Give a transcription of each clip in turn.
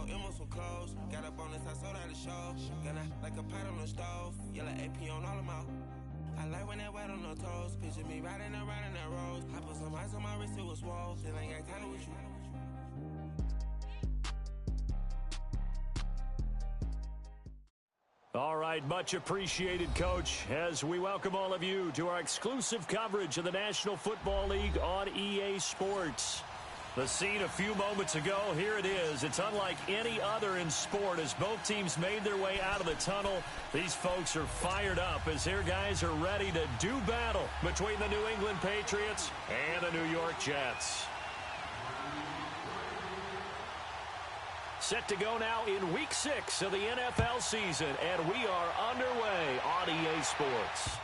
it was some clothes. Got up on this, I sold out the show. Gonna like a pot on the stove. Yellow AP on all of my. I like when that wet on the toes. Picture me riding around in that rose. I put some ice on my wrist, it was swole. Still ain't got time with you. All right, much appreciated, Coach, as we welcome all of you to our exclusive coverage of the National Football League on EA Sports. The scene a few moments ago, here it is. It's unlike any other in sport as both teams made their way out of the tunnel. These folks are fired up as their guys are ready to do battle between the New England Patriots and the New York Jets. Set to go now in Week 6 of the NFL season, and we are underway on EA Sports.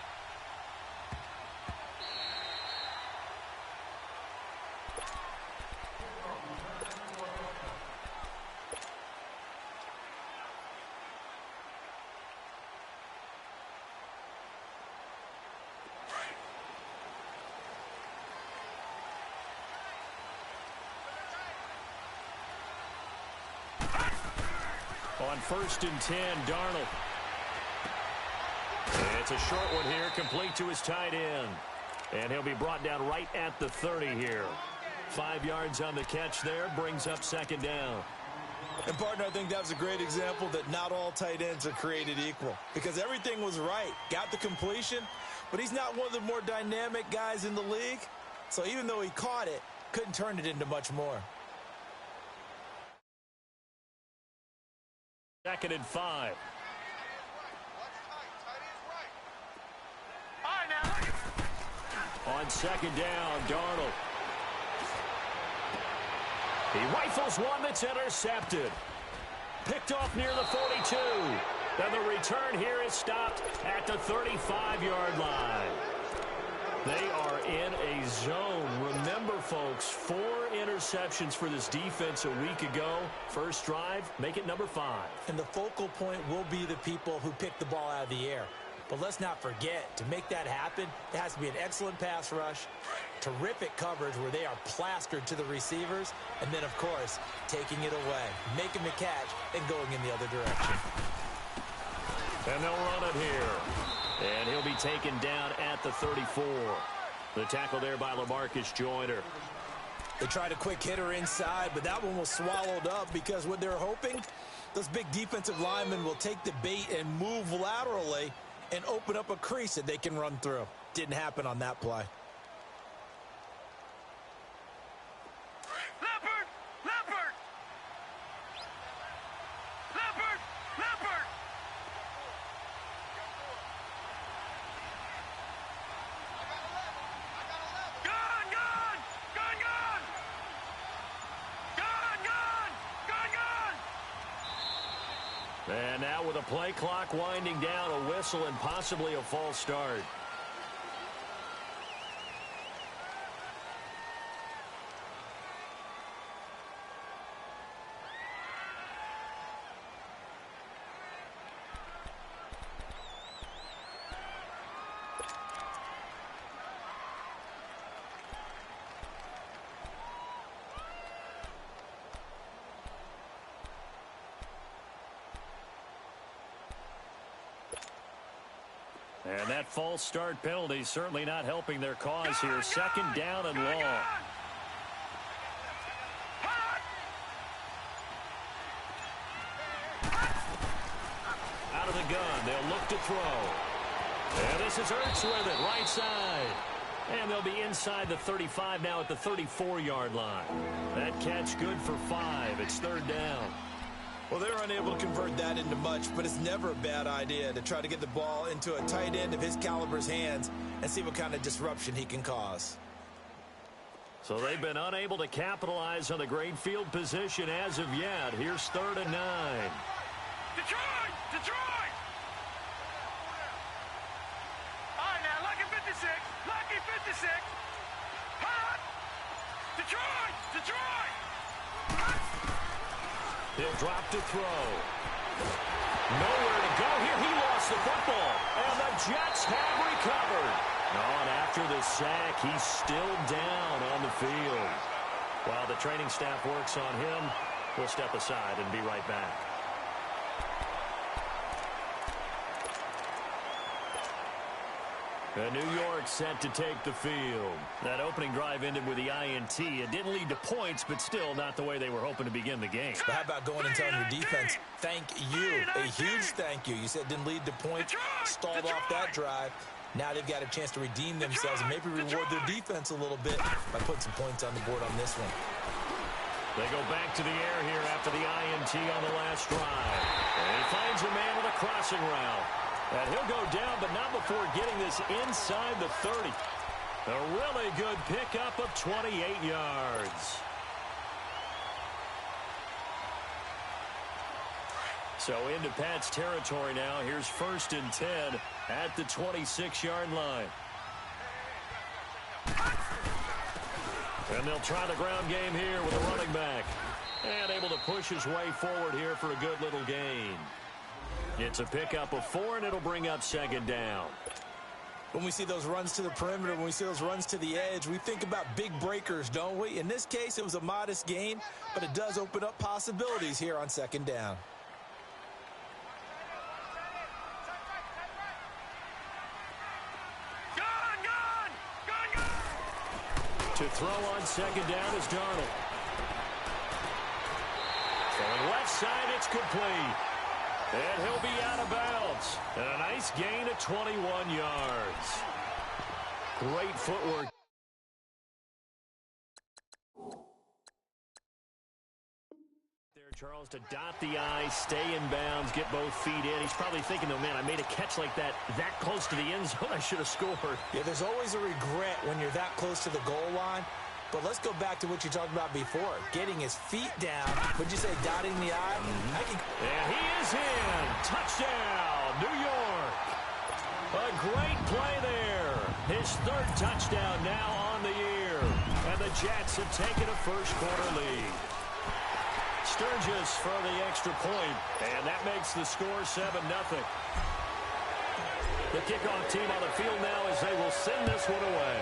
On 1st and 10, Darnold. It's a short one here, complete to his tight end. And he'll be brought down right at the 30 here. 5 yards on the catch there, brings up 2nd down. And, partner, I think that was a great example that not all tight ends are created equal. Because everything was right. Got the completion, but he's not one of the more dynamic guys in the league. So even though he caught it, couldn't turn it into much more. 2nd and 5. On 2nd down, Darnold. He rifles one that's intercepted. Picked off near the 42. Then the return here is stopped at the 35-yard line. They are in a zone. Remember, folks, 4 interceptions for this defense a week ago. First drive, make it number 5. And the focal point will be the people who pick the ball out of the air. But let's not forget, to make that happen, it has to be an excellent pass rush, terrific coverage where they are plastered to the receivers, and then, of course, taking it away, making the catch, and going in the other direction. And they'll run it here. And he'll be taken down at the 34. The tackle there by LaMarcus Joyner. They tried a quick hitter inside, but that one was swallowed up because what they're hoping, those big defensive linemen will take the bait and move laterally and open up a crease that they can run through. Didn't happen on that play. And now with a play clock winding down, a whistle and possibly a false start. And that false start penalty certainly not helping their cause here. 2nd down and long. Out of the gun. They'll look to throw. And this is Ertz with it, right side. And they'll be inside the 35 now at the 34-yard line. That catch good for 5. It's 3rd down. Well, they were unable to convert that into much, but it's never a bad idea to try to get the ball into a tight end of his caliber's hands and see what kind of disruption he can cause. So they've been unable to capitalize on the great field position as of yet. Here's 3rd and 9. Detroit! Detroit! All right, now, lucky 56. Lucky 56. Hot! Detroit! Detroit! He'll drop to throw. Nowhere to go here. He lost the football. And the Jets have recovered. And after the sack, he's still down on the field. While the training staff works on him, We'll step aside and be right back. New York set to take the field. That opening drive ended with the INT. It didn't lead to points, but still not the way they were hoping to begin the game. But how about going and telling your defense, thank you, a huge thank you. You said it didn't lead to points, stalled off that drive. Now they've got a chance to redeem themselves and maybe reward their defense a little bit by putting some points on the board on this one. They go back to the air here after the INT on the last drive. And he finds a man with a crossing route. And he'll go down, but not before getting this inside the 30. A really good pickup of 28 yards. So into Pat's territory now. Here's 1st and 10 at the 26-yard line. And they'll try the ground game here with a running back. And able to push his way forward here for a good little gain. It's a pickup of 4, and it'll bring up 2nd down. When we see those runs to the perimeter, when we see those runs to the edge, we think about big breakers, don't we? In this case, it was a modest gain, but it does open up possibilities here on 2nd down. To throw on 2nd down is Darnold. Throwing left side, it's complete. And he'll be out of bounds. And a nice gain of 21 yards. Great footwork. There, Charles, to dot the I, stay in bounds, get both feet in. He's probably thinking, oh, man, I made a catch like that close to the end zone. I should have scored. Yeah, there's always a regret when you're that close to the goal line. But let's go back to what you talked about before. Getting his feet down. Would you say dotting the I? And he is in. Touchdown, New York. A great play there. His 3rd touchdown now on the year. And the Jets have taken a first-quarter lead. Sturgis for the extra point. And that makes the score 7-0. The kickoff team on the field now as they will send this one away.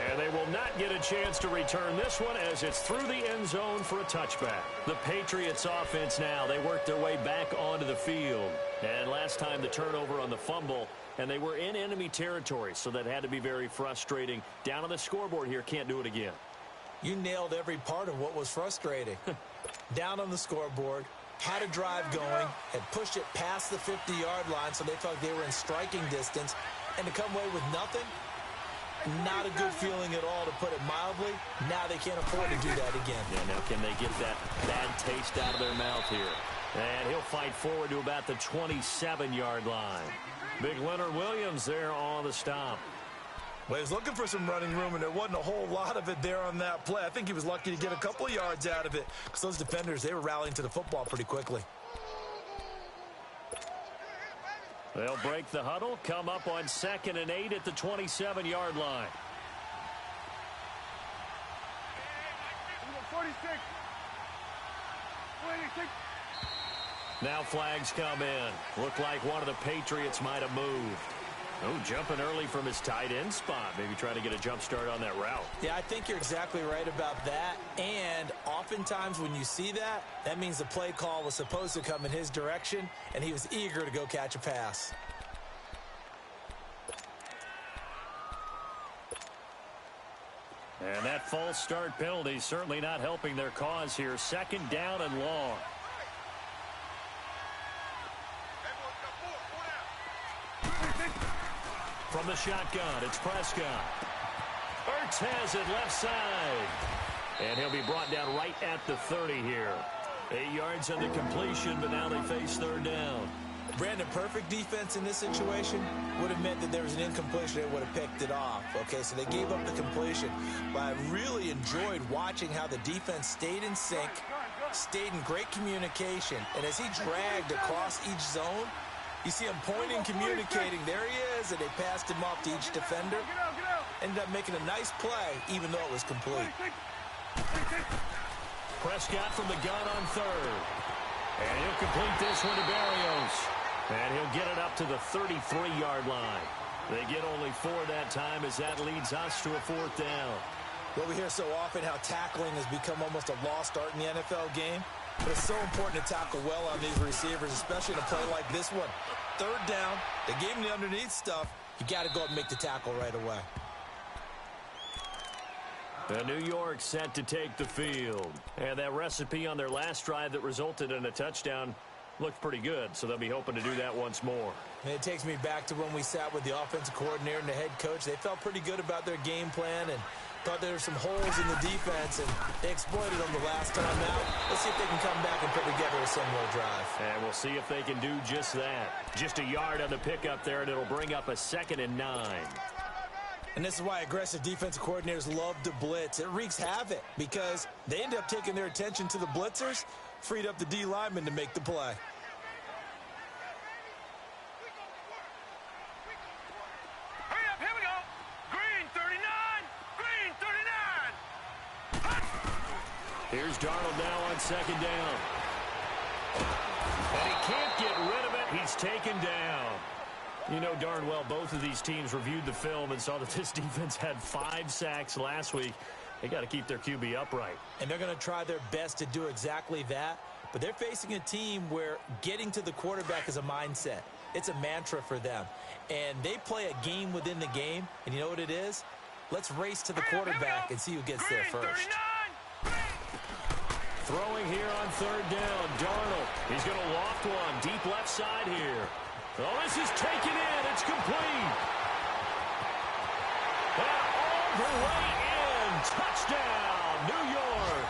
And they will not get a chance to return this one as it's through the end zone for a touchback. The Patriots offense now, they worked their way back onto the field. And last time the turnover on the fumble, and they were in enemy territory, so that had to be very frustrating. Down on the scoreboard here, can't do it again. You nailed every part of what was frustrating. Down on the scoreboard, had a drive going, had pushed it past the 50-yard line, so they thought they were in striking distance, and to come away with nothing, not a good feeling at all, to put it mildly. Now they can't afford to do that again. Yeah, now can they get that bad taste out of their mouth here? And he'll fight forward to about the 27-yard line. Big Leonard Williams there on the stop. Well, he was looking for some running room, and there wasn't a whole lot of it there on that play. I think he was lucky to get a couple of yards out of it because those defenders, they were rallying to the football pretty quickly. They'll break the huddle, come up on 2nd and 8 at the 27-yard line. 46. 46. Now flags come in. Looked like one of the Patriots might have moved. Oh, jumping early from his tight end spot. Maybe trying to get a jump start on that route. Yeah, I think you're exactly right about that. And oftentimes when you see that, that means the play call was supposed to come in his direction, and he was eager to go catch a pass. And that false start penalty certainly not helping their cause here. 2nd down and long. From the shotgun, it's Prescott. Ertz has it left side. And he'll be brought down right at the 30 here. 8 yards on the completion, but now they face 3rd down. Brandon, perfect defense in this situation would have meant that there was an incompletion. They would have picked it off. Okay, so they gave up the completion. But I really enjoyed watching how the defense stayed in sync, stayed in great communication. And as he dragged across each zone, you see him pointing, communicating. There he is, and they passed him off to each defender. Ended up making a nice play, even though it was complete. Prescott from the gun on 3rd. And he'll complete this one to Berrios. And he'll get it up to the 33-yard line. They get only 4 that time as that leads us to a 4th down. Well, we hear so often how tackling has become almost a lost art in the NFL game. But it's so important to tackle well on these receivers, especially in a play like this one. Third down, they gave him the underneath stuff. You got to go up and make the tackle right away. The New York set to take the field. And that recipe on their last drive that resulted in a touchdown looked pretty good, so they'll be hoping to do that once more. And it takes me back to when we sat with the offensive coordinator and the head coach. They felt pretty good about their game plan and thought there were some holes in the defense, and they exploited them the last time out. Let's see if they can come back and put together a similar drive. And we'll see if they can do just that. Just a yard on the pickup there, and it'll bring up a 2nd and 9. And this is why aggressive defensive coordinators love to blitz. It wreaks havoc because they end up taking their attention to the blitzers, freed up the D lineman to make the play. Hurry up, here we go. Green 39, green 39. Here's Darnold now on 2nd down. And he can't get rid of it. He's taken down. You know darn well both of these teams reviewed the film and saw that this defense had 5 sacks last week. They got to keep their QB upright. And they're going to try their best to do exactly that. But they're facing a team where getting to the quarterback is a mindset. It's a mantra for them. And they play a game within the game. And you know what it is? Let's race to the quarterback and see who gets there first. Throwing here on 3rd down. Darnold. He's going to loft one. Deep left side here. Oh, this is taken in. It's complete. And all the way in. Touchdown, New York.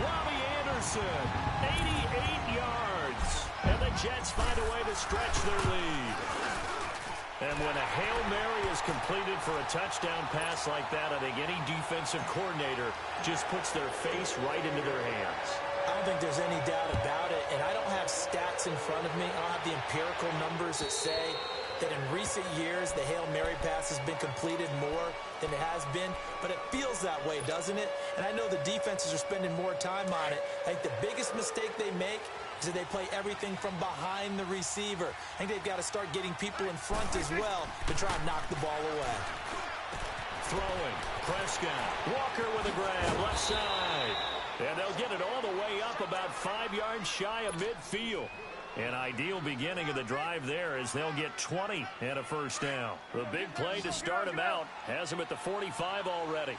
Robbie Anderson, 88 yards. And the Jets find a way to stretch their lead. And when a Hail Mary is completed for a touchdown pass like that, I think any defensive coordinator just puts their face right into their hands. I don't think there's any doubt about it, and I don't have stats in front of me. I don't have the empirical numbers that say that in recent years the Hail Mary pass has been completed more than it has been, but it feels that way, doesn't it? And I know the defenses are spending more time on it. I think the biggest mistake they make is that they play everything from behind the receiver. I think they've got to start getting people in front as well to try and knock the ball away. Throwing, Prescott, Walker with a grab, left side. And they'll get it all the way up about 5 yards shy of midfield. An ideal beginning of the drive there as they'll get 20 and a 1st down. The big play to start him out has him at the 45 already.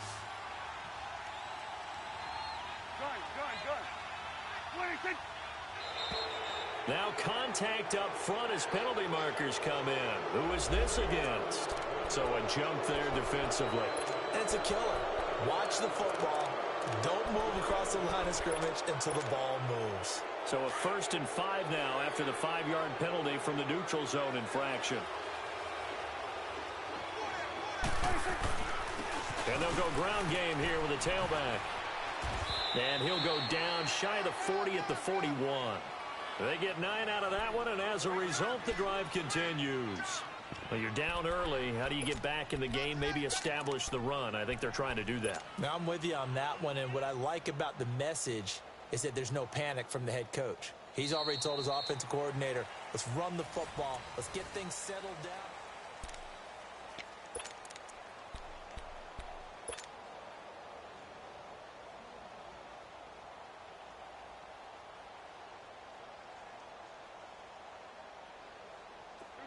Now contact up front as penalty markers come in. Who is this against? So a jump there defensively. And it's a killer. Watch the football. Don't move across the line of scrimmage until the ball moves. So a 1st and 5 now after the 5-yard penalty from the neutral zone infraction. And they'll go ground game here with a tailback. And he'll go down shy of the 40 at the 41. They get 9 out of that one, and as a result, the drive continues. Well, you're down early. How do you get back in the game, maybe establish the run? I think they're trying to do that. Now, I'm with you on that one, and what I like about the message is that there's no panic from the head coach. He's already told his offensive coordinator, let's run the football. Let's get things settled down.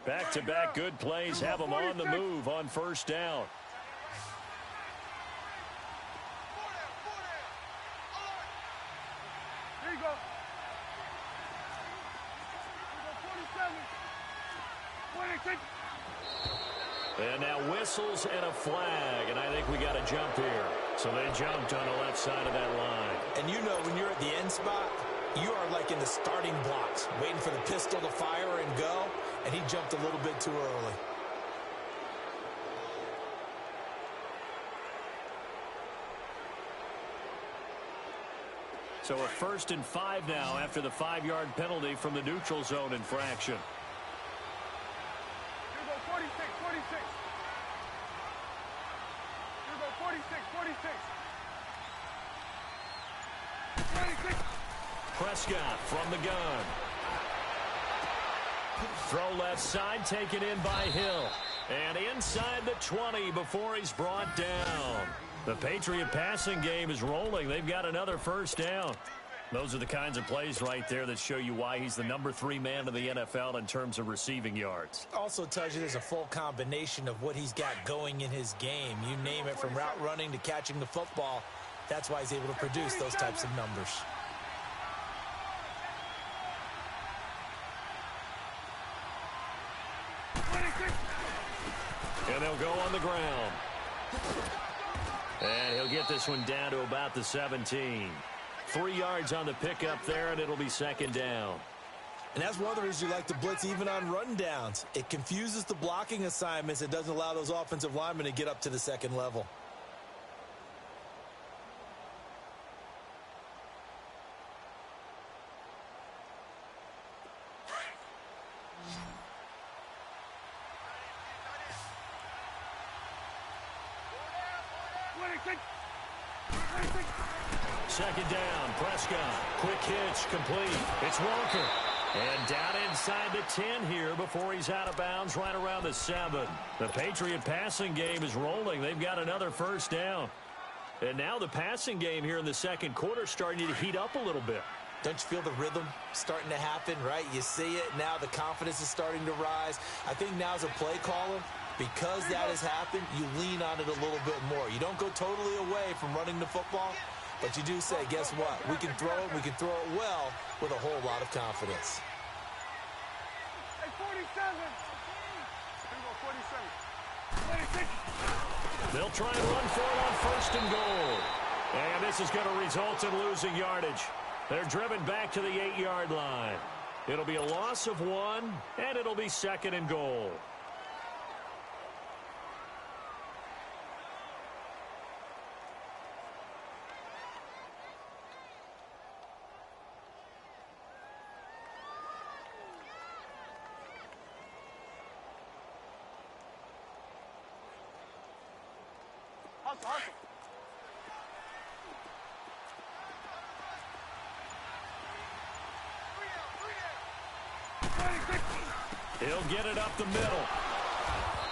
Back-to-back good plays have them on the move on 1st down. Here you go. 47. 26. And now whistles and a flag, and I think we got a jump here. So they jumped on the left side of that line. And you know when you're at the end spot, you are like in the starting blocks, waiting for the pistol to fire and go, and he jumped a little bit too early. So a 1st and 5 now after the 5-yard penalty from the neutral zone infraction. Here go 46, 46. Here go 46, 46. 26. Prescott from the gun. Throw left side, taken in by Hill. And inside the 20 before he's brought down. The Patriot passing game is rolling. They've got another first down. Those are the kinds of plays right there that show you why he's the #3 man in the NFL in terms of receiving yards. Also tells you there's a full combination of what he's got going in his game. You name it, from route running to catching the football. That's why he's able to produce those types of numbers. And they'll go on the ground. And he'll get this one down to about the 17. 3 yards on the pickup there, and it'll be second down. And that's one of the reasons you like to blitz even on rundowns. It confuses the blocking assignments. It doesn't allow those offensive linemen to get up to the second level. Second down, Prescott. Quick hitch, complete. It's Walker. And down inside the 10 here before he's out of bounds right around the 7. The Patriot passing game is rolling. They've got another first down. And now the passing game here in the second quarter starting to heat up a little bit. Don't you feel the rhythm starting to happen, right? You see it. Now the confidence is starting to rise. I think now as a play caller, because that has happened, you lean on it a little bit more. You don't go totally away from running the football, but you do say, guess what? We can throw it. We can throw it well with a whole lot of confidence. Hey, 47. 47. 26. They'll try and run for it on first and goal. And this is going to result in losing yardage. They're driven back to the 8-yard line. It'll be a loss of 1, and it'll be second and goal. Hustle. He'll get it up the middle.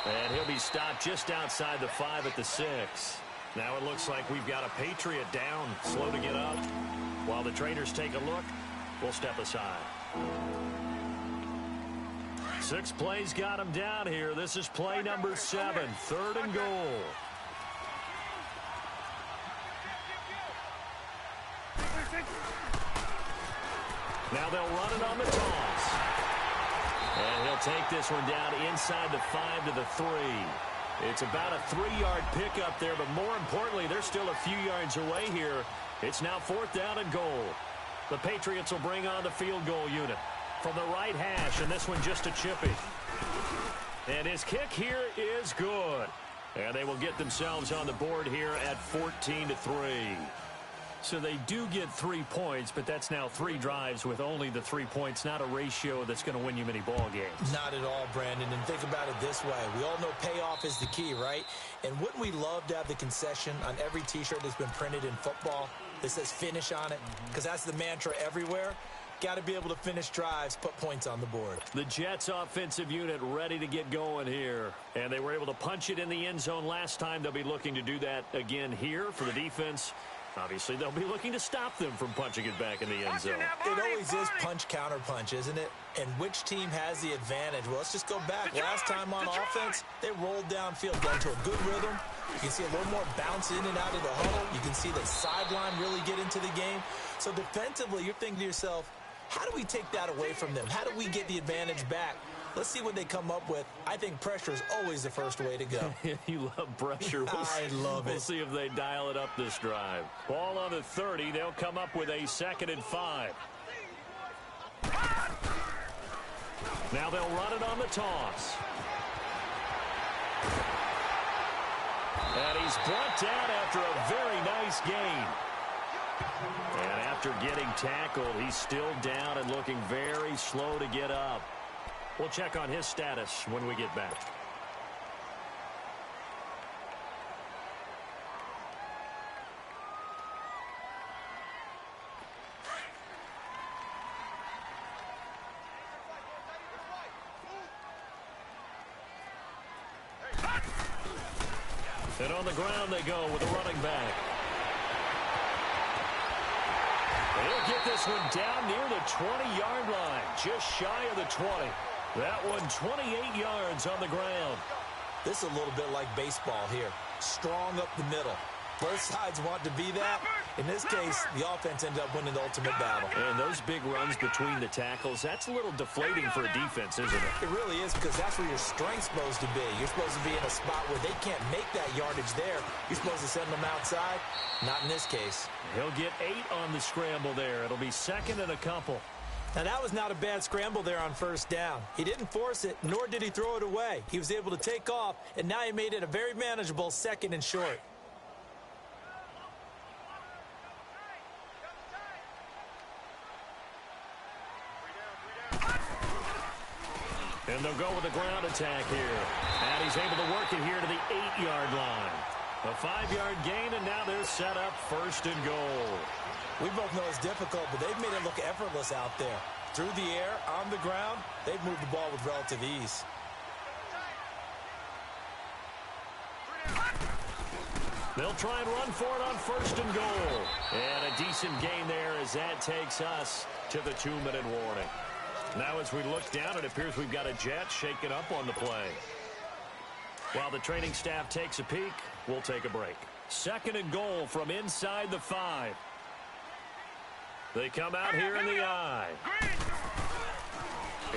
And he'll be stopped just outside the 5 at the 6. Now it looks like we've got a Patriot down, slow to get up. While the trainers take a look, we'll step aside. 6 plays got him down here. This is play number 7, third and goal. Now they'll run it on the toss. And he'll take this one down inside the 5 to the 3. It's about a 3-yard pickup there, but more importantly, they're still a few yards away here. It's now 4th down and goal. The Patriots will bring on the field goal unit from the right hash, and this one just a chippy. And his kick here is good. And they will get themselves on the board here at 14-3. So they do get 3 points, but that's now 3 drives with only the 3 points, not a ratio that's going to win you many ball games. Not at all, Brandon. And think about it this way. We all know payoff is the key, right? And wouldn't we love to have the concession on every T-shirt that's been printed in football that says finish on it? Because that's the mantra everywhere. Got to be able to finish drives, put points on the board. The Jets offensive unit ready to get going here. And they were able to punch it in the end zone last time. They'll be looking to do that again here for the defense. Obviously, they'll be looking to stop them from punching it back in the end zone. It always is punch, counter punch, isn't it? And which team has the advantage? Well, let's just go back. Last time on offense, they rolled downfield, got into a good rhythm. You can see a little more bounce in and out of the huddle. You can see the sideline really get into the game. So defensively, you're thinking to yourself, how do we take that away from them? How do we get the advantage back? Let's see what they come up with. I think pressure is always the first way to go. You love pressure. I love it. We'll see if they dial it up this drive. Ball on the 30. They'll come up with a 2nd and 5. Now they'll run it on the toss. And he's brought down after a very nice gain. And after getting tackled, he's still down and looking very slow to get up. We'll check on his status when we get back. And on the ground they go with a running back. He'll get this one down near the 20-yard line, just shy of the 20. That one 28 yards on the ground. This is a little bit like baseball here. Strong up the middle. Both sides want to be that. In this case, the offense ended up winning the ultimate battle. And those big runs between the tackles, that's a little deflating for a defense, isn't it? It really is, because that's where your strength's supposed to be. You're supposed to be in a spot where they can't make that yardage there. You're supposed to send them outside. Not in this case. He'll get 8 on the scramble there. It'll be second and a couple. Now, that was not a bad scramble there on first down. He didn't force it, nor did he throw it away. He was able to take off, and now he made it a very manageable second and short. And they'll go with a ground attack here. And he's able to work it here to the 8-yard line. A 5-yard gain, and now they're set up first and goal. We both know it's difficult, but they've made it look effortless out there. Through the air, on the ground, they've moved the ball with relative ease. They'll try and run for it on first and goal. And a decent gain there as that takes us to the 2-minute warning. Now as we look down, it appears we've got a jet shaken up on the play. While the training staff takes a peek, we'll take a break. Second and goal from inside the 5. They come out here in the I.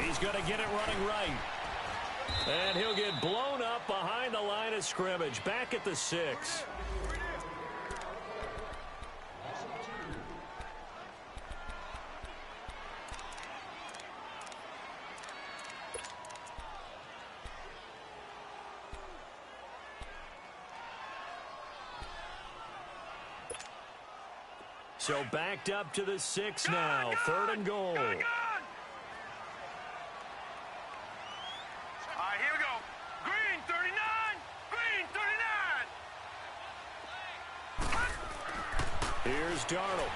He's going to get it running right. And he'll get blown up behind the line of scrimmage, back at the 6. So backed up to the 6 now. Third and goal. All right, here we go. Green, 39. Green, 39. Here's Darnold.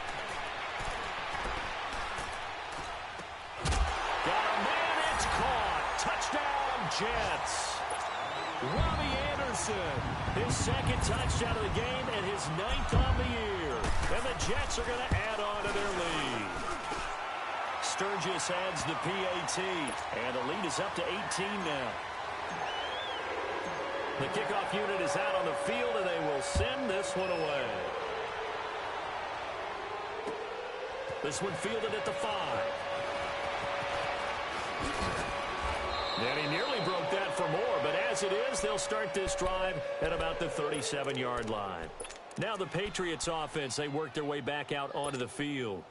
Got a man, it's caught. Touchdown, Jets. Robbie Anderson, his second touchdown of the game and his 9th on the year. And the Jets are going to add on to their lead. Sturgis adds the PAT, and the lead is up to 18 now. The kickoff unit is out on the field, and they will send this one away. This one fielded at the 5. And he nearly broke that for more, but as it is, they'll start this drive at about the 37-yard line. Now the Patriots offense, they worked their way back out onto the field.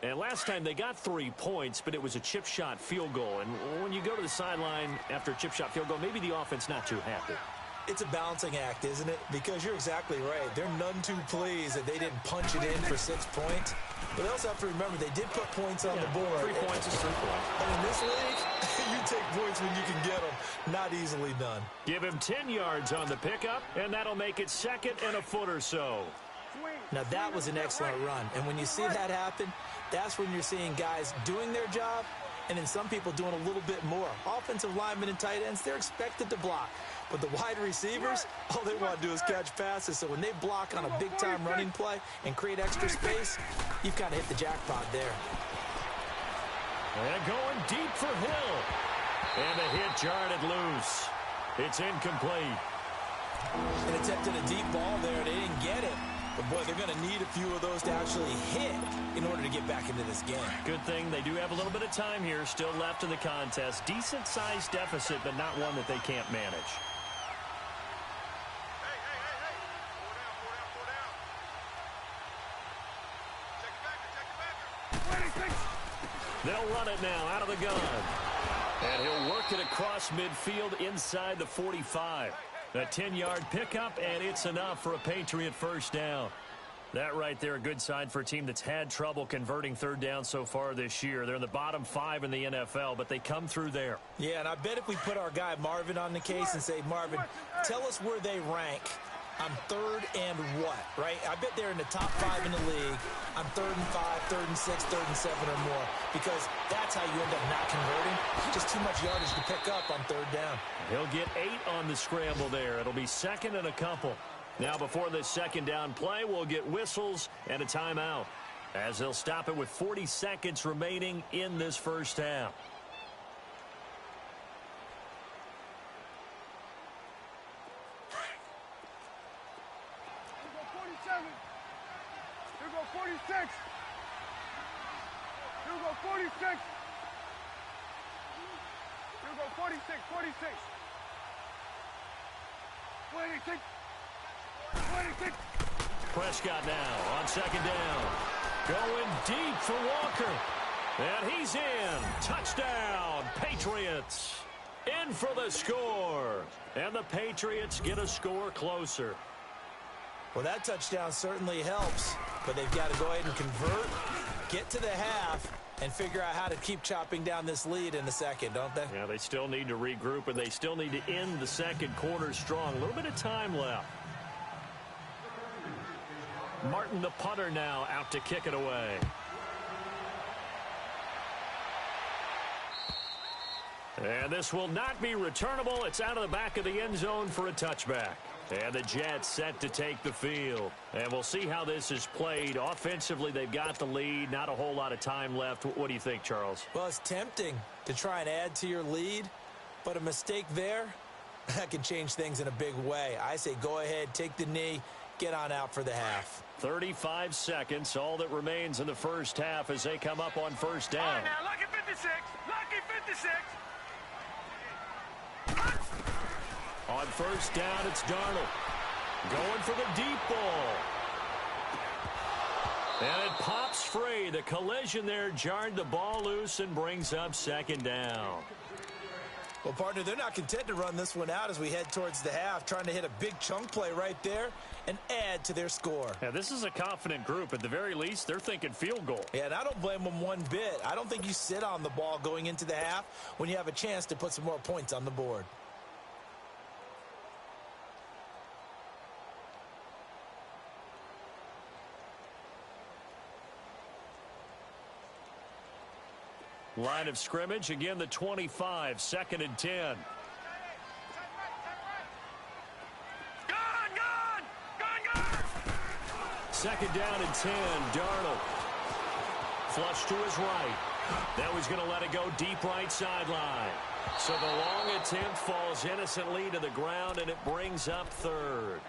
And last time they got 3 points, but it was a chip shot field goal. And when you go to the sideline after a chip shot field goal, maybe the offense not too happy. It's a balancing act, isn't it? Because you're exactly right. They're none too pleased that they didn't punch it in for 6 points. But they also have to remember they did put points on the board. 3 points is 3 points. And in this league, you take points when you can get them. Not easily done. Give him 10 yards on the pickup, and that'll make it second and a foot or so. Now, that was an excellent run. And when you see that happen, that's when you're seeing guys doing their job and then some people doing a little bit more. Offensive linemen and tight ends, they're expected to block. But the wide receivers, all they want to do is catch passes. So when they block on a big-time running play and create extra space, you've kind of hit the jackpot there. And going deep for Hill. And the hit jarred it loose. It's incomplete. And attempted a deep ball there. They didn't get it. But, boy, they're going to need a few of those to actually hit in order to get back into this game. Good thing they do have a little bit of time here still left in the contest. Decent-sized deficit, but not one that they can't manage. They'll run it now out of the gun. And he'll work it across midfield inside the 45. A 10-yard pickup, and it's enough for a Patriot first down. That right there, a good sign for a team that's had trouble converting third down so far this year. They're in the bottom 5 in the NFL, but they come through there. Yeah, and I bet if we put our guy Marvin on the case and say, Marvin, tell us where they rank I'm third and what, right? I bet they're in the top 5 in the league. I'm 3rd and 5, 3rd and 6, 3rd and 7 or more, because that's how you end up not converting. Just too much yardage to pick up on 3rd down. He'll get 8 on the scramble there. It'll be 2nd and a couple. Now before this 2nd down play, we'll get whistles and a timeout, as they'll stop it with 40 seconds remaining in this first half. Here go 46. Here go 46. Here go 46, 46. 26. Prescott now on 2nd down. Going deep for Walker. And he's in. Touchdown, Patriots. In for the score. And the Patriots get a score closer. Well, that touchdown certainly helps, but they've got to go ahead and convert, get to the half, and figure out how to keep chopping down this lead in the second, don't they? Yeah, they still need to regroup, and they still need to end the second quarter strong. A little bit of time left. Martin, the punter, now out to kick it away. And this will not be returnable. It's out of the back of the end zone for a touchback. And the Jets set to take the field. And we'll see how this is played. Offensively, they've got the lead. Not a whole lot of time left. What do you think, Charles? Well, it's tempting to try and add to your lead, but a mistake there, that can change things in a big way. I say go ahead, take the knee, get on out for the half. 35 seconds, all that remains in the first half as they come up on first down. All right, now, lucky 56. Lucky 56. On first down, it's Darnold. Going for the deep ball. And it pops free. The collision there jarred the ball loose and brings up 2nd down. Well, partner, they're not content to run this one out as we head towards the half, trying to hit a big chunk play right there and add to their score. Yeah, this is a confident group. At the very least, they're thinking field goal. Yeah, and I don't blame them one bit. I don't think you sit on the ball going into the half when you have a chance to put some more points on the board. Line of scrimmage, again the 25, 2nd and 10. Gone! 2nd down and 10, Darnold. Flush to his right. Now he's going to let it go deep right sideline. So the long attempt falls innocently to the ground, and it brings up 3rd.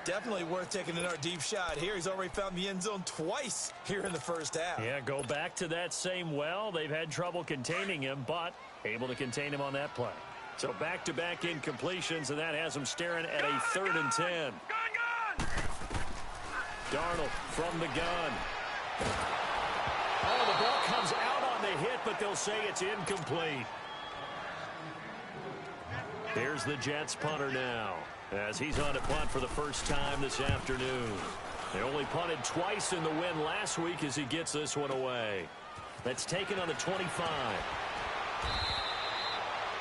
Definitely worth taking another deep shot here. He's already found the end zone twice here in the first half. Yeah, go back to that same well. They've had trouble containing him, but able to contain him on that play. So back-to-back incompletions, and that has him staring at a 3rd and 10. Gone! Darnold from the gun. Oh, the ball comes out on the hit, but they'll say it's incomplete. Here's the Jets punter now, as he's on a punt for the first time this afternoon. They only punted twice in the win last week as he gets this one away. That's taken on the 25.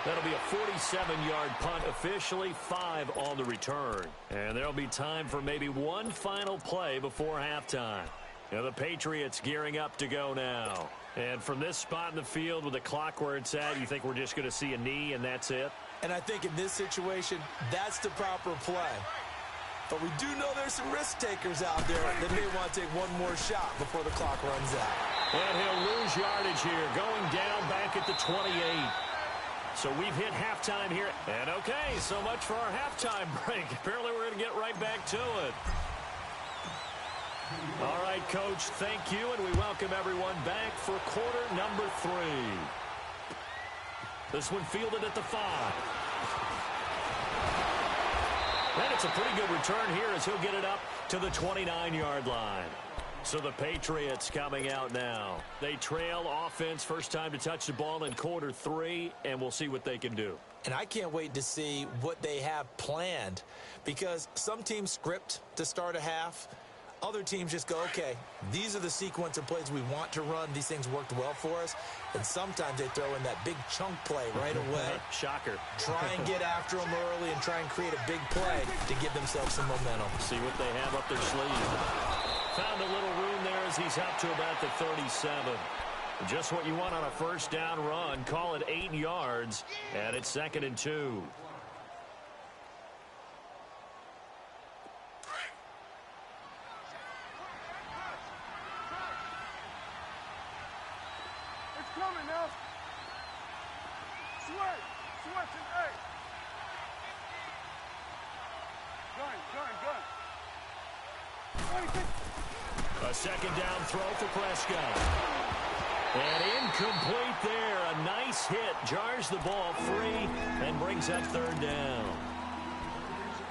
That'll be a 47-yard punt officially, 5 on the return. And there'll be time for maybe one final play before halftime. Now the Patriots gearing up to go now. And from this spot in the field with the clock where it's at, you think we're just going to see a knee and that's it? And I think in this situation, that's the proper play. But we do know there's some risk takers out there that may want to take one more shot before the clock runs out. And he'll lose yardage here, going down back at the 28. So we've hit halftime here. And okay, so much for our halftime break. Apparently we're going to get right back to it. All right, Coach, thank you, and we welcome everyone back for quarter number 3. This one fielded at the 5. And it's a pretty good return here as he'll get it up to the 29-yard line. So the Patriots coming out now. They trail offense, first time to touch the ball in quarter 3, and we'll see what they can do. And I can't wait to see what they have planned, because some teams script to start a half. Other teams just go, okay, these are the sequence of plays we want to run. These things worked well for us. And sometimes they throw in that big chunk play right away. Shocker. Try and get after them early and try and create a big play to give themselves some momentum. See what they have up their sleeve. Found a little room there as he's up to about the 37. Just what you want on a first down run. Call it 8 yards, and it's 2nd and 2. Coming now. Switch and eight. Gun. A 2nd down throw for Prescott. And incomplete there. A nice hit. Jars the ball free and brings up 3rd down.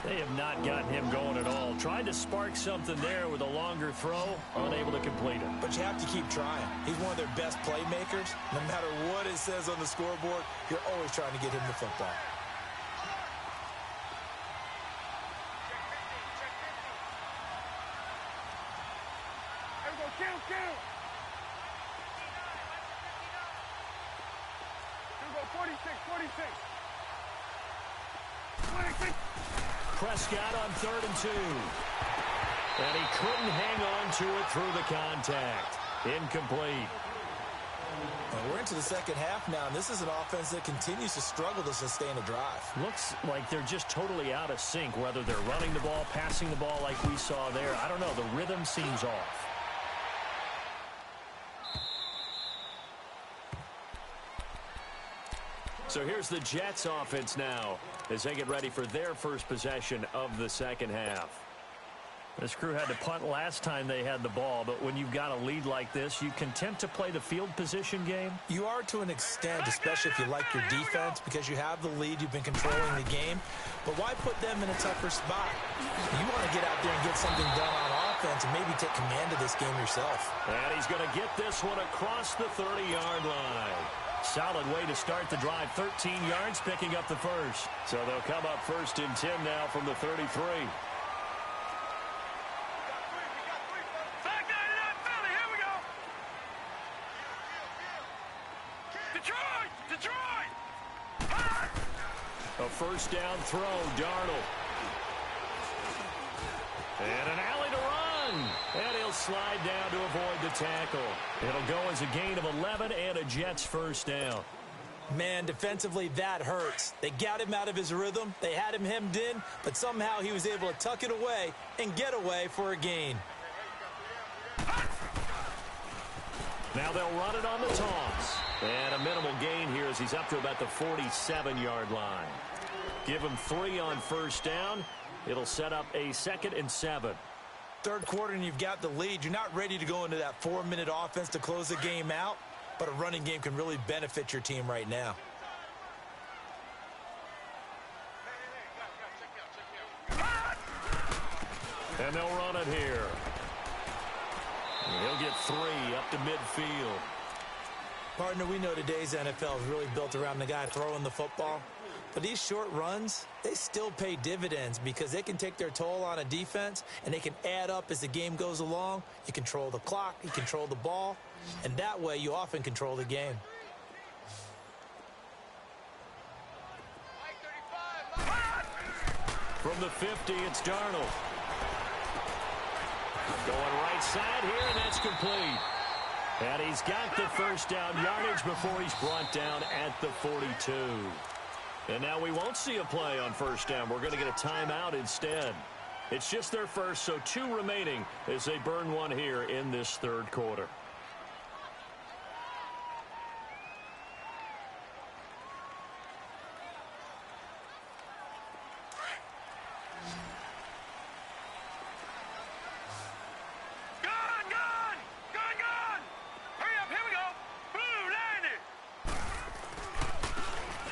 They have not gotten him going at all. Tried to spark something there with a longer throw. Unable to complete it. But you have to keep trying. He's one of their best playmakers. No matter what it says on the scoreboard, you're always trying to get him the football. There we go. Kill. Here we go. 46. Prescott on 3rd and 2. And he couldn't hang on to it through the contact. Incomplete. And we're into the second half now, and this is an offense that continues to struggle to sustain a drive. Looks like they're just totally out of sync, whether they're running the ball, passing the ball like we saw there. I don't know. The rhythm seems off. So here's the Jets offense now as they get ready for their first possession of the second half. This crew had to punt last time they had the ball, but when you've got a lead like this, you content to play the field position game? You are to an extent, especially if you like your defense, because you have the lead, you've been controlling the game. But why put them in a tougher spot? You want to get out there and get something done on offense and maybe take command of this game yourself. And he's going to get this one across the 30-yard line. Solid way to start the drive. 13 yards, picking up the first. So they'll come up 1st and 10 now from the 33. A first down throw, Darnold. And an alley to run. And he'll slide down to avoid the tackle. It'll go as a gain of 11 and a Jets first down. Man, defensively, that hurts. They got him out of his rhythm. They had him hemmed in, but somehow he was able to tuck it away and get away for a gain. Now they'll run it on the toss. And a minimal gain here as he's up to about the 47-yard line. Give him 3 on first down. It'll set up a 2nd and 7. Third quarter and you've got the lead. You're not ready to go into that 4-minute offense to close the game out, but a running game can really benefit your team right now. And they'll run it here. And he'll get 3 up to midfield. Partner, we know today's NFL is really built around the guy throwing the football. But these short runs, they still pay dividends because they can take their toll on a defense and they can add up as the game goes along. You control the clock, you control the ball, and that way you often control the game. From the 50, it's Darnold. Going right side here, and that's complete. And he's got the first down yardage before he's brought down at the 42. And now we won't see a play on first down. We're going to get a timeout instead. It's just their first, so 2 remaining as they burn one here in this third quarter.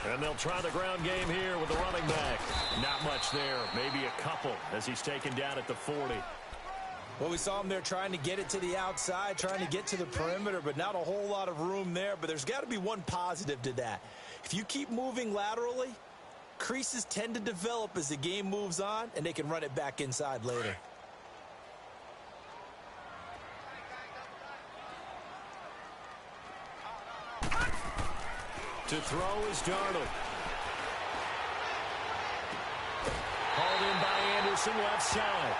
And they'll try the ground game here with the running back. Not much there. Maybe a couple as he's taken down at the 40. Well, we saw him there trying to get it to the outside, trying to get to the perimeter, but not a whole lot of room there. But there's got to be one positive to that. If you keep moving laterally, creases tend to develop as the game moves on, and they can run it back inside later. To throw is Darnold. Hauled in by Anderson, left side.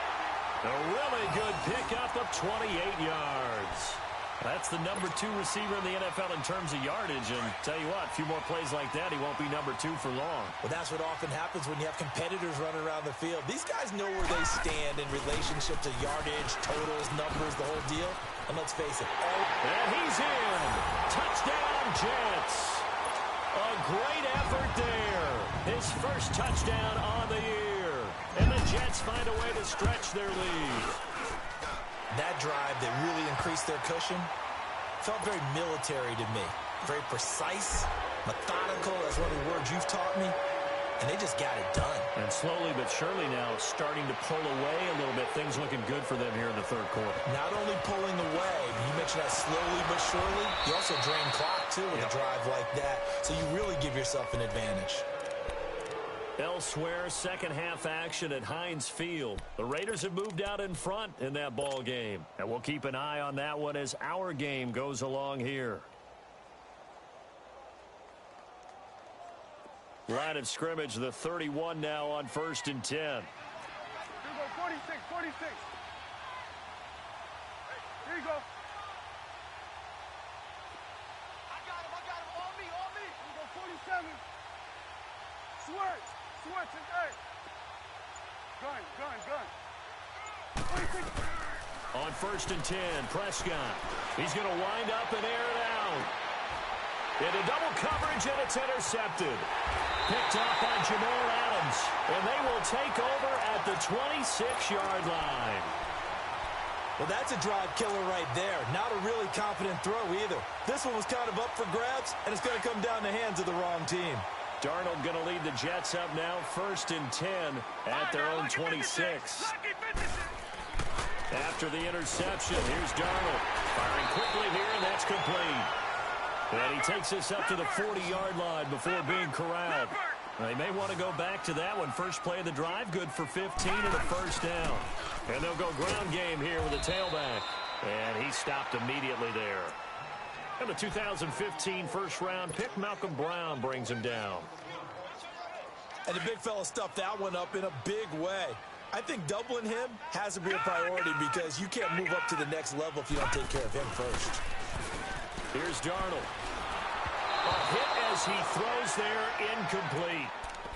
A really good pickup of 28 yards. That's the number 2 receiver in the NFL in terms of yardage. And tell you what, a few more plays like that, he won't be number 2 for long. Well, that's what often happens when you have competitors running around the field. These guys know where they stand in relationship to yardage, totals, numbers, the whole deal. And let's face it. And he's in. Touchdown, Jets. A great effort there. His first touchdown on the year. And the Jets find a way to stretch their lead. That drive that really increased their cushion felt very military to me. Very precise, methodical. That's one of the words you've taught me. And they just got it done. And slowly but surely now starting to pull away a little bit. Things looking good for them here in the third quarter. Not only pulling away, you mentioned that slowly but surely. You also drain clock, too, with a drive like that. So you really give yourself an advantage. Elsewhere, second half action at Heinz Field. The Raiders have moved out in front in that ball game. And we'll keep an eye on that one as our game goes along here. Line of scrimmage, the 31 now on 1st and 10. Here you go, 46, 46. Here you go. I got him, on me. Here you go, 47. Switch, and hey. Gun. 26. On 1st and 10, Prescott. He's going to wind up and air it out. Into double coverage, and it's intercepted. Picked off by Jamal Adams, and they will take over at the 26-yard line. Well, that's a drive killer right there. Not a really confident throw either. This one was kind of up for grabs, and it's going to come down the hands of the wrong team. Darnold going to lead the Jets up now, 1st and 10 at their own 26. After the interception, here's Darnold. Firing quickly here, and that's complete. And he takes us up to the 40-yard line before being corralled. They may want to go back to that one. First play of the drive, good for 15 and a first down. And they'll go ground game here with a tailback. And he stopped immediately there. And the 2015 first-round pick, Malcolm Brown, brings him down. And the big fella stuffed that one up in a big way. I think doubling him has to be a priority because you can't move up to the next level if you don't take care of him first. Here's Darnold. A hit as he throws there, incomplete.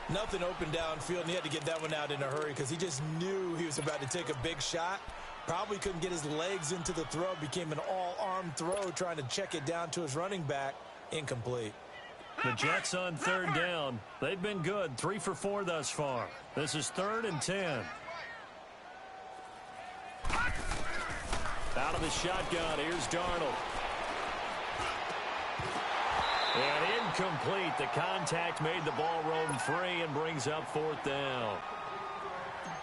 Nothing open downfield, and he had to get that one out in a hurry because he just knew he was about to take a big shot. Probably couldn't get his legs into the throw. Became an all-arm throw, trying to check it down to his running back. Incomplete. The Jets on 3rd down. They've been good, 3 for 4 thus far. This is 3rd and 10. Out of the shotgun, here's Darnold. And incomplete. The contact made the ball roam free and brings up 4th down.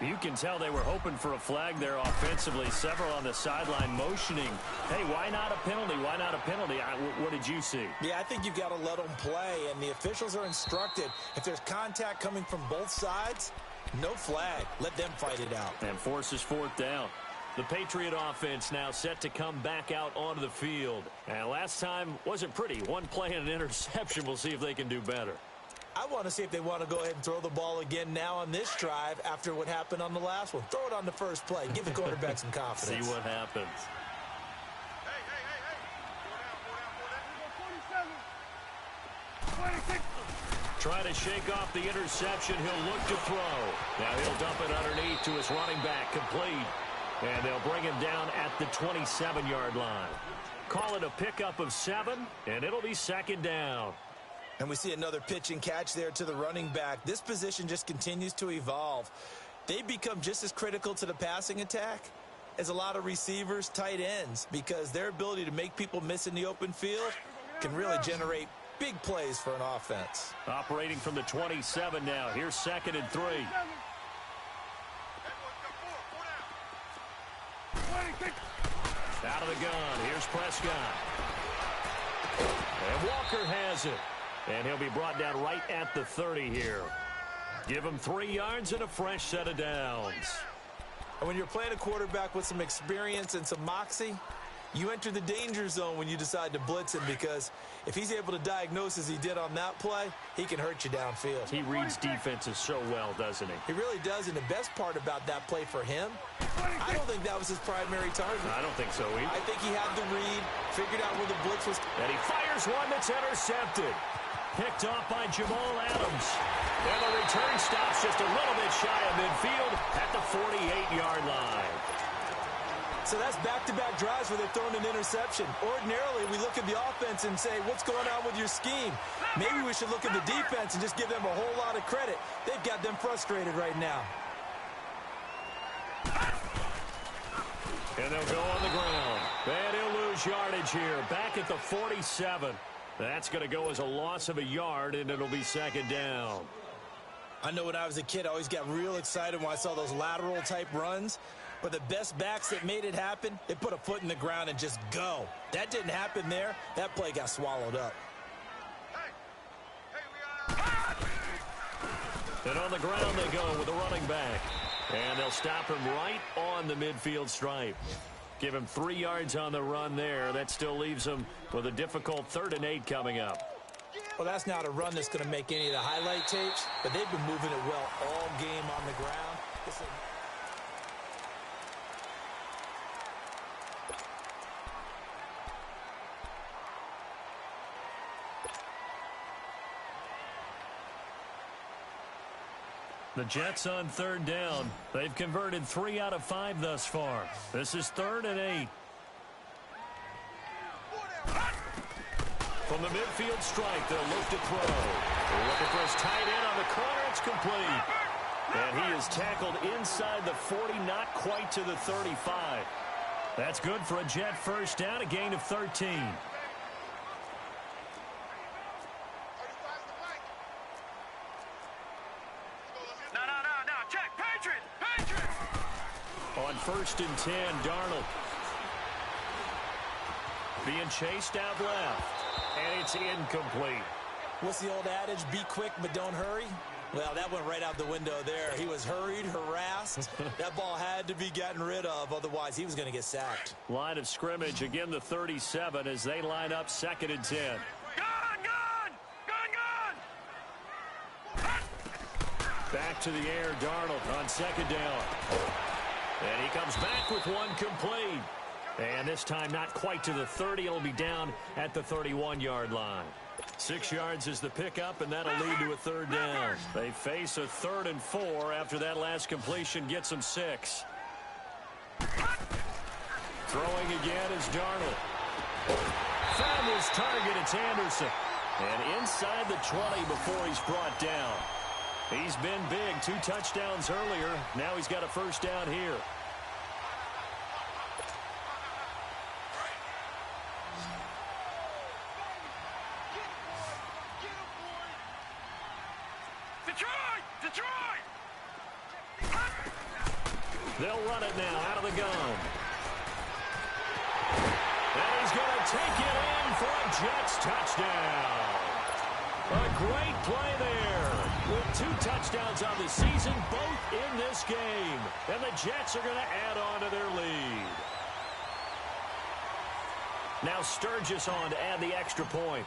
You can tell they were hoping for a flag there offensively. Several on the sideline motioning. Hey, why not a penalty? Why not a penalty? What did you see? Yeah, I think you've got to let them play, and the officials are instructed. If there's contact coming from both sides, no flag. Let them fight it out. And forces 4th down. The Patriot offense now set to come back out onto the field. And last time wasn't pretty. One play and an interception. We'll see if they can do better. I want to see if they want to go ahead and throw the ball again now on this drive after what happened on the last one. Throw it on the first play. Give the quarterback some confidence. See what happens. Hey. 26. Trying to shake off the interception. He'll look to throw. Now he'll dump it underneath to his running back. Complete. And they'll bring him down at the 27-yard line. Call it a pickup of 7, and it'll be 2nd down. And we see another pitch and catch there to the running back. This position just continues to evolve. They become just as critical to the passing attack as a lot of receivers, tight ends, because their ability to make people miss in the open field can really generate big plays for an offense. Operating from the 27 now. Here's 2nd and 3. Out of the gun. Here's Prescott. And Walker has it. And he'll be brought down right at the 30 here. Give him 3 yards and a fresh set of downs. And when you're playing a quarterback with some experience and some moxie, You enter the danger zone when you decide to blitz him, because if he's able to diagnose as he did on that play, he can hurt you downfield. He reads defenses so well, doesn't he? He really does, and the best part about that play for him, I don't think that was his primary target. I don't think so either. I think he had the read, figured out where the blitz was. And he fires one that's intercepted. Picked off by Jamal Adams. And the return stops just a little bit shy of midfield at the 48-yard line. So that's back-to-back drives where they've thrown an interception. Ordinarily, we look at the offense and say, what's going on with your scheme? Maybe we should look at the defense and just give them a whole lot of credit. They've got them frustrated right now. And they'll go on the ground. And he'll lose yardage here. Back at the 47. That's going to go as a loss of a yard, and it'll be second down. I know when I was a kid, I always got real excited when I saw those lateral-type runs. But the best backs that made it happen, they put a foot in the ground and just go. That didn't happen there. That play got swallowed up. And on the ground they go with the running back. And they'll stop him right on the midfield stripe. Give him 3 yards on the run there. That still leaves him with a difficult 3rd and 8 coming up. Well, that's not a run that's going to make any of the highlight tapes, but they've been moving it well all game on the ground. The Jets on 3rd down. They've converted 3 out of 5 thus far. This is 3rd and 8. From the midfield strike, they'll look to throw. They're looking for his tight end on the corner. It's complete. And he is tackled inside the 40, not quite to the 35. That's good for a Jet first down, a gain of 13. On 1st and 10, Darnold. Being chased out left. And it's incomplete. What's the old adage? Be quick, but don't hurry? Well, that went right out the window there. He was hurried, harassed. That ball had to be gotten rid of. Otherwise, he was going to get sacked. Line of scrimmage, again the 37 as they line up 2nd and 10. Back to the air, Darnold on 2nd down. And he comes back with one complete. And this time not quite to the 30. It'll be down at the 31-yard line. 6 yards is the pickup, and that'll lead to a 3rd down. They face a 3rd and 4 after that last completion gets them 6. Throwing again is Darnold. Found his target. It's Anderson. And inside the 20 before he's brought down. He's been big. 2 touchdowns earlier. Now he's got a first down here. Detroit! They'll run it now out of the gun. And he's going to take it in for a Jets touchdown. A great play there. With 2 touchdowns on the season, both in this game. And the Jets are going to add on to their lead. Now Sturgis on to add the extra point.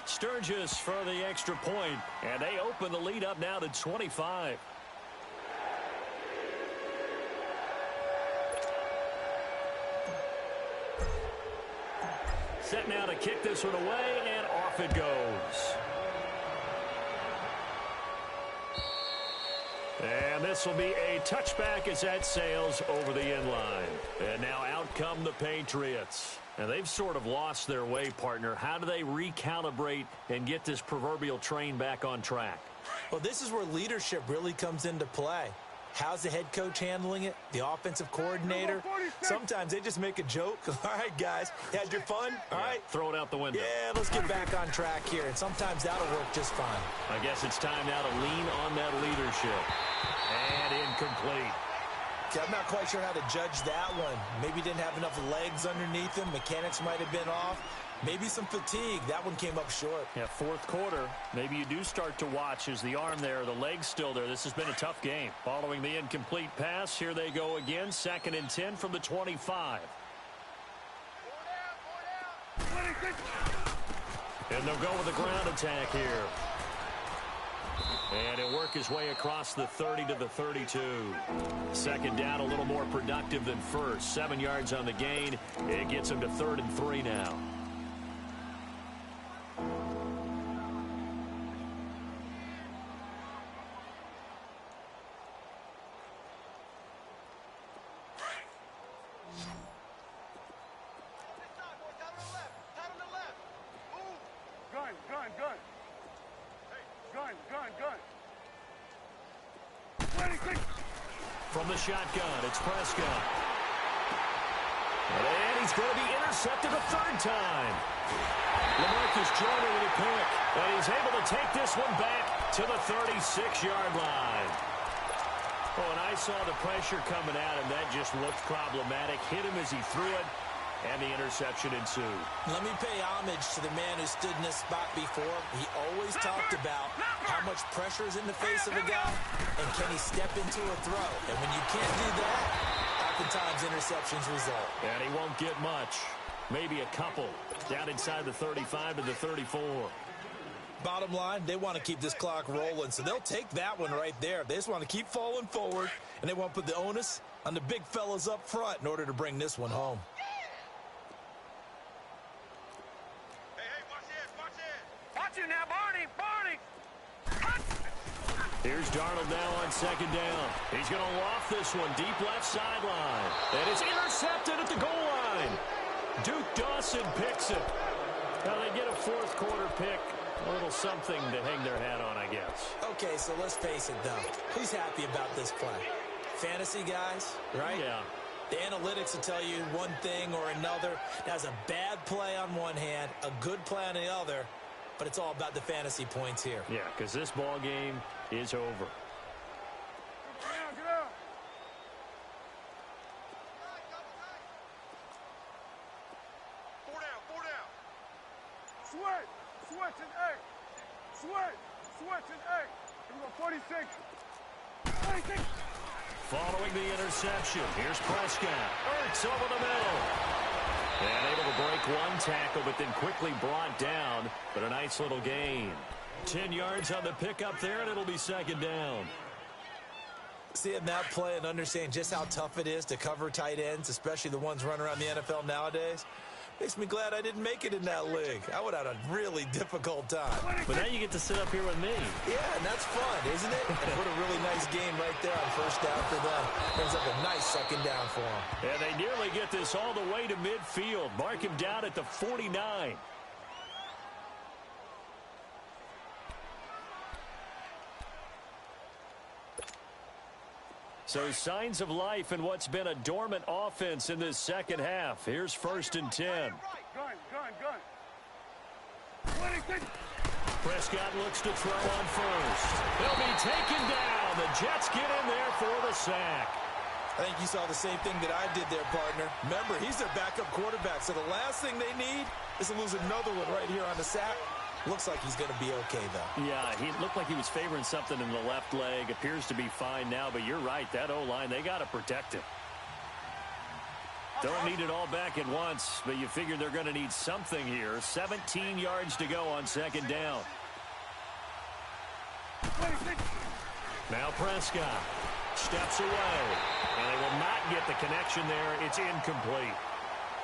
Sturgis for the extra point, and they open the lead up now to 25. Set now to kick this one away, and off it goes. And this will be a touchback as that sails over the end line. And now out come the Patriots. And they've sort of lost their way, partner. How do they recalibrate and get this proverbial train back on track? Well, this is where leadership really comes into play. How's the head coach handling it? The offensive coordinator? Sometimes they just make a joke. All right, guys, had your fun? All right. Throw it out the window. Yeah, let's get back on track here. And sometimes that'll work just fine. I guess it's time now to lean on that leadership. And incomplete. I'm not quite sure how to judge that one. Maybe didn't have enough legs underneath him. Mechanics might have been off. Maybe some fatigue. That one came up short. Yeah, fourth quarter. Maybe you do start to watch as the arm there, the leg's still there. This has been a tough game. Following the incomplete pass, here they go again. 2nd and 10 from the 25. And they'll go with a ground attack here. And he'll work his way across the 30 to the 32. 2nd down, a little more productive than first. 7 yards on the gain. It gets him to 3rd and 3 now. From the shotgun, it's Prescott. And he's going to be intercepted a 3rd time. LaMarcus Joyner with a pick. And he's able to take this one back to the 36-yard line. Oh, and I saw the pressure coming at him. That just looked problematic. Hit him as he threw it. And the interception ensued. Let me pay homage to the man who stood in this spot before. He always talked about how much pressure is in the face of a guy, and can he step into a throw. And when you can't do that, oftentimes interceptions result. And he won't get much. Maybe a couple. Down inside the 35 to the 34. Bottom line, they want to keep this clock rolling, so they'll take that one right there. They just want to keep falling forward, and they won't put the onus on the big fellas up front in order to bring this one home. Here's Darnold now on 2nd down. He's going to loft this one deep left sideline. And it's intercepted at the goal line. Duke Dawson picks it. Now they get a 4th quarter pick. A little something to hang their hat on, I guess. Okay, so let's face it, though. Who's happy about this play? Fantasy guys, right? Yeah. The analytics will tell you one thing or another. That's a bad play on one hand, a good play on the other. But it's all about the fantasy points here. Yeah, because this ball game is over. Get out. Four down. Switch and A. Switch and A. Here we go, 46. Following the interception, here's Prescott. Ertz over the middle. And able to break one tackle, but then quickly brought down. But a nice little gain. 10 yards on the pickup there, and it'll be 2nd down. Seeing that play and understanding just how tough it is to cover tight ends, especially the ones running around the NFL nowadays, makes me glad I didn't make it in that league. I would have had a really difficult time. But now you get to sit up here with me. Yeah, and that's fun, isn't it? And put a really nice game right there on 1st down for them. Brings up a nice 2nd down for them. And they nearly get this all the way to midfield. Mark him down at the 49. So signs of life in what's been a dormant offense in this 2nd half. Here's 1st and 10. Gun. Prescott looks to throw on 1st. He'll be taken down. The Jets get in there for the sack. I think you saw the same thing that I did there, partner. Remember, he's their backup quarterback, so the last thing they need is to lose another one right here on the sack. Looks like he's going to be okay, though. Yeah, he looked like he was favoring something in the left leg. Appears to be fine now, but you're right. That O-line, they got to protect him. Don't need it all back at once, but you figure they're going to need something here. 17 yards to go on 2nd down. Now Prescott steps away, and they will not get the connection there. It's incomplete.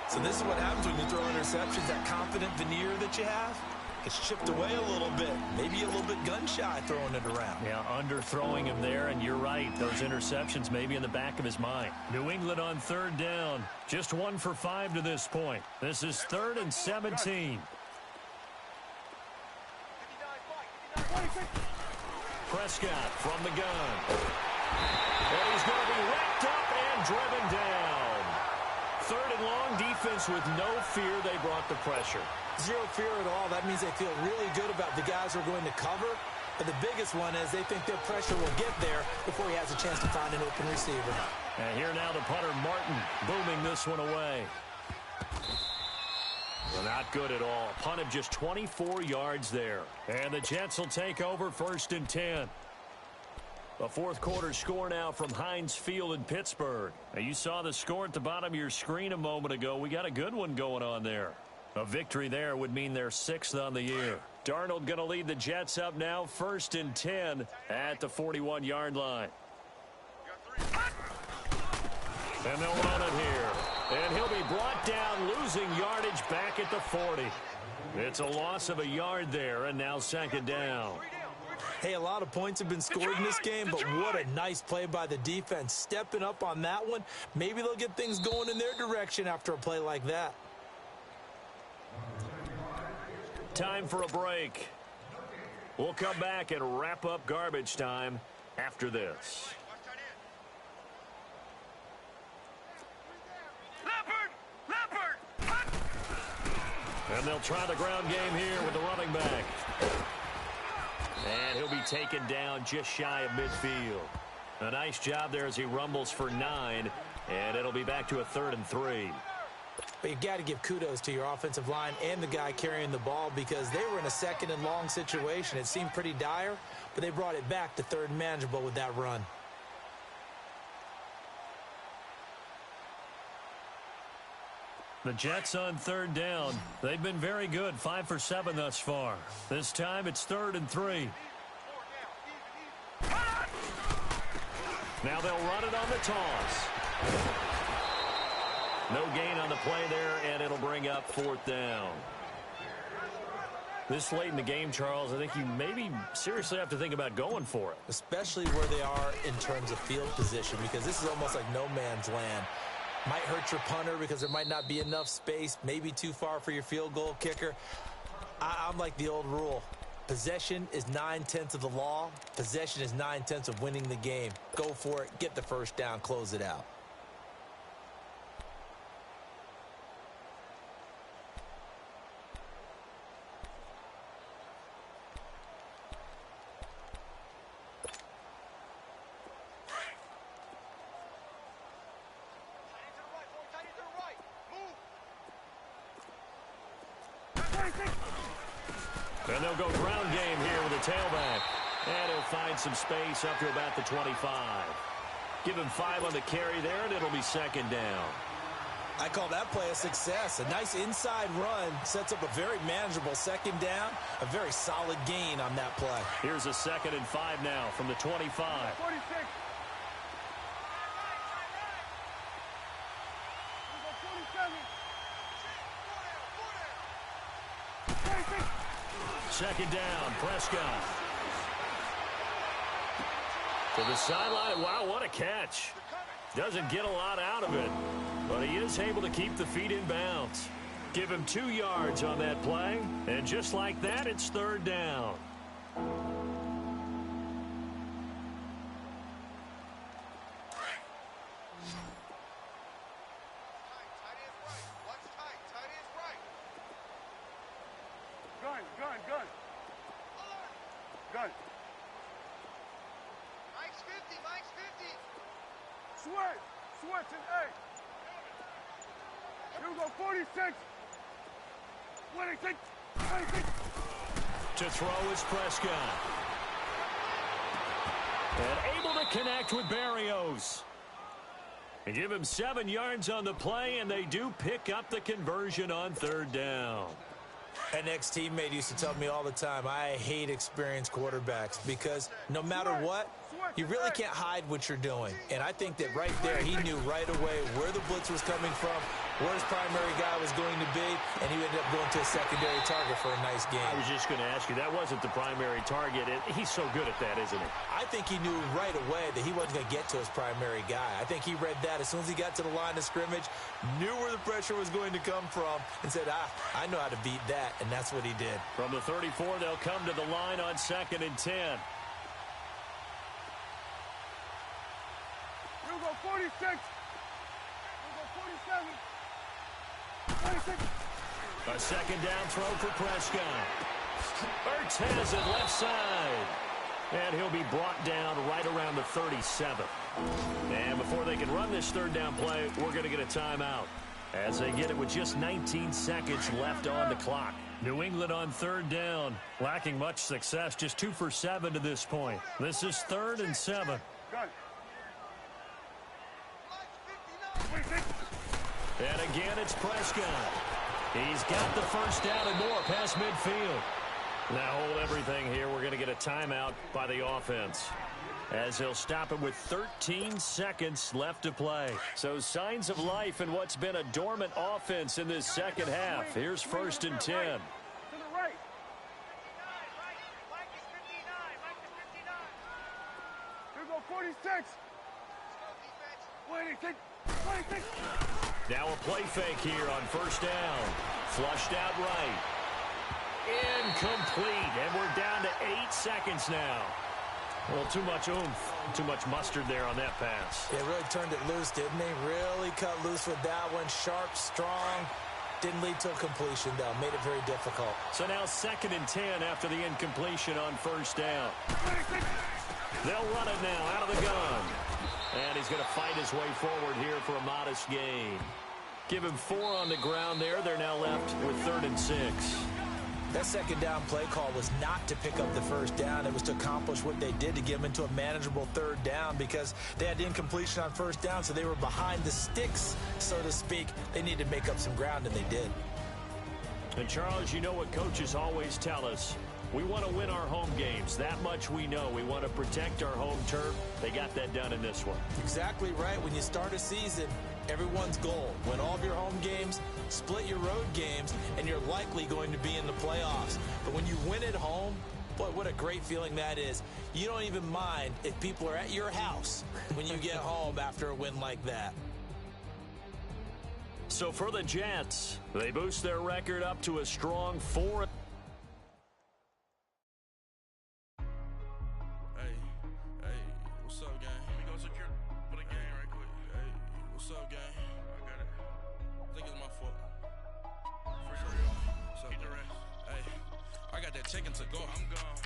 So this is what happens when you throw interceptions. That confident veneer that you have gets chipped away a little bit. Maybe a little bit gun-shy throwing it around. Yeah, underthrowing him there, and you're right. Those interceptions may be in the back of his mind. New England on 3rd down. Just 1 for 5 to this point. This is 3rd and 17. Prescott from the gun. And he's going to be wrapped up and driven down. 3rd and long, defense with no fear. They brought the pressure. Zero fear at all. That means they feel really good about the guys who are going to cover. But the biggest one is they think their pressure will get there before he has a chance to find an open receiver. And here now the punter, Martin, booming this one away. Well, not good at all. A punt of just 24 yards there. And the Jets will take over 1st and 10. The fourth quarter score now from Heinz Field in Pittsburgh. Now, you saw the score at the bottom of your screen a moment ago. We got a good one going on there. A victory there would mean they're 6th on the year. Darnold going to lead the Jets up now, 1st and 10 at the 41-yard line. And they'll run it here. And he'll be brought down, losing yardage back at the 40. It's a loss of a yard there, and now 2nd down. Hey, a lot of points have been scored in this game, but what a nice play by the defense. Stepping up on that one, maybe they'll get things going in their direction after a play like that. Time for a break. We'll come back and wrap up garbage time after this. And they'll try the ground game here with the running back. And he'll be taken down just shy of midfield. A nice job there as he rumbles for 9. And it'll be back to a 3rd and 3. But you got to give kudos to your offensive line and the guy carrying the ball because they were in a 2nd and long situation. It seemed pretty dire, but they brought it back to 3rd and manageable with that run. The Jets on 3rd down. They've been very good, 5 for 7 thus far. This time it's 3rd and 3. Now they'll run it on the toss. No gain on the play there, and it'll bring up 4th down. This late in the game, Charles, I think you maybe seriously have to think about going for it. Especially where they are in terms of field position, because this is almost like no man's land. Might hurt your punter because there might not be enough space, maybe too far for your field goal kicker. I'm like the old rule. Possession is 9/10 of the law. Possession is 9/10 of winning the game. Go for it, get the 1st down, close it out. And they'll go ground game here with a tailback. And he'll find some space up to about the 25. Give him 5 on the carry there, and it'll be 2nd down. I call that play a success. A nice inside run sets up a very manageable 2nd down. A very solid gain on that play. Here's a 2nd and 5 now from the 25. 46. 2nd down, Prescott. To the sideline. Wow, what a catch. Doesn't get a lot out of it, but he is able to keep the feet in bounds. Give him 2 yards on that play, and just like that, it's 3rd down. Gun. Mike's 50. Switch and 8. Here we go, 46. 26. To throw is Prescott. And able to connect with Berrios. And give him 7 yards on the play, and they do pick up the conversion on 3rd down. An ex-teammate used to tell me all the time, I hate experienced quarterbacks because no matter what, you really can't hide what you're doing. And I think that right there, he knew right away where the blitz was coming from, where his primary guy was going to be, and he ended up going to a secondary target for a nice game. I was just going to ask you, that wasn't the primary target. He's so good at that, isn't he? I think he knew right away that he wasn't going to get to his primary guy. I think he read that as soon as he got to the line of scrimmage, knew where the pressure was going to come from, and said, I know how to beat that, and that's what he did. From the 34, they'll come to the line on 2nd and 10. Here we go, 46. Here we go, 47. 26. A 2nd down throw for Prescott. Ertz has it left side. And he'll be brought down right around the 37. And before they can run this 3rd down play, we're going to get a timeout. as they get it with just 19 seconds left on the clock. New England on third down, lacking much success, just 2 for 7 to this point. This is 3rd and 7. And again, it's Prescott. He's got the first down and more past midfield. Now hold everything here. We're going to get a timeout by the offense, as he'll stop it with 13 seconds left to play. So signs of life in what's been a dormant offense in this second half. Here's 1st and 10. To the right. Here go 46. 26. Now a play fake here on 1st down. Flushed out right. Incomplete. And we're down to 8 seconds now. Well, too much oomph, too much mustard there on that pass. They really turned it loose, didn't they? Really cut loose with that one. Sharp, strong. Didn't lead to a completion, though. Made it very difficult. So now 2nd and 10 after the incompletion on 1st down. They'll run it now out of the gun. And he's going to fight his way forward here for a modest gain. Give him 4 on the ground there. They're now left with 3rd and 6. That second down play call was not to pick up the first down. It was to accomplish what they did, to get them into a manageable 3rd down, because they had incompletion on 1st down, so they were behind the sticks, so to speak. They needed to make up some ground, and they did. And, Charles, you know what coaches always tell us. We want to win our home games. That much we know. We want to protect our home turf. They got that done in this one. Exactly right. When you start a season, everyone's goal: win all of your home games, split your road games, and you're likely going to be in the playoffs. But when you win at home, boy, what a great feeling that is. You don't even mind if people are at your house when you get home after a win like that. So for the Jets, they boost their record up to a strong 4. What's up, gang? Let me go secure for the game right quick. Hey, what's up, gang? I got it. I think it's my fault. For real. What's up, get the rest. Hey, I got that chicken to go. I'm gone.